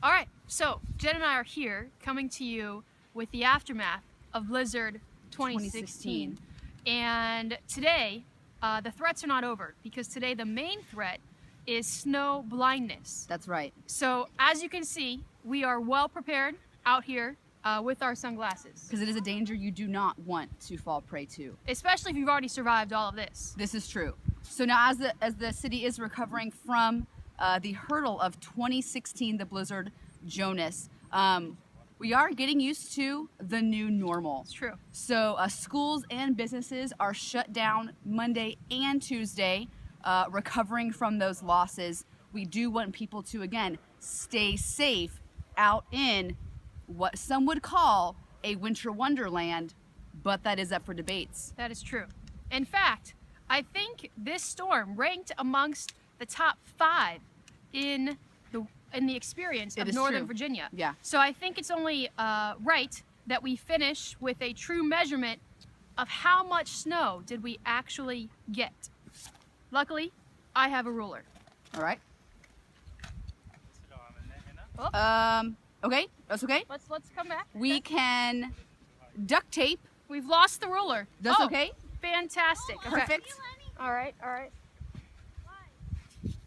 All right, so Jen and I are here coming to you with the aftermath of Blizzard 2016. And today, the threats are not over because today the main threat is snow blindness. That's right. So as you can see, we are well prepared out here with our sunglasses. Because it is a danger you do not want to fall prey to. Especially if you've already survived all of this. This is true. So now as the city is recovering from the hurdle of 2016, the blizzard Jonas, we are getting used to the new normal. It's true. So schools and businesses are shut down Monday and Tuesday, recovering from those losses. We do want people to, again, stay safe out in what some would call a winter wonderland, but that is up for debates. That is true. In fact, I think this storm ranked amongst the top 5 in the experience of Northern Virginia. Yeah. So I think it's only right that we finish with a true measurement of how much snow did we actually get. Luckily, I have a ruler. All right. Oh. Okay, that's okay. Let's come back. We can duct tape. We've lost the ruler. That's okay. Fantastic. Okay. Perfect. All right.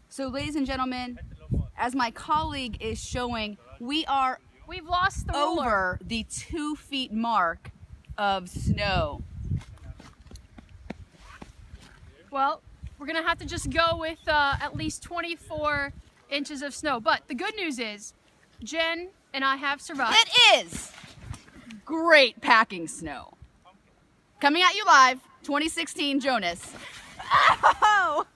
So, ladies and gentlemen, as my colleague is showing, we've lost the ruler. Over the 2 feet mark of snow. Well, we're gonna have to just go with at least 24 inches of snow. But the good news is, Jen and I have survived. It is great packing snow. Coming at you live, 2016 Jonas. Oh!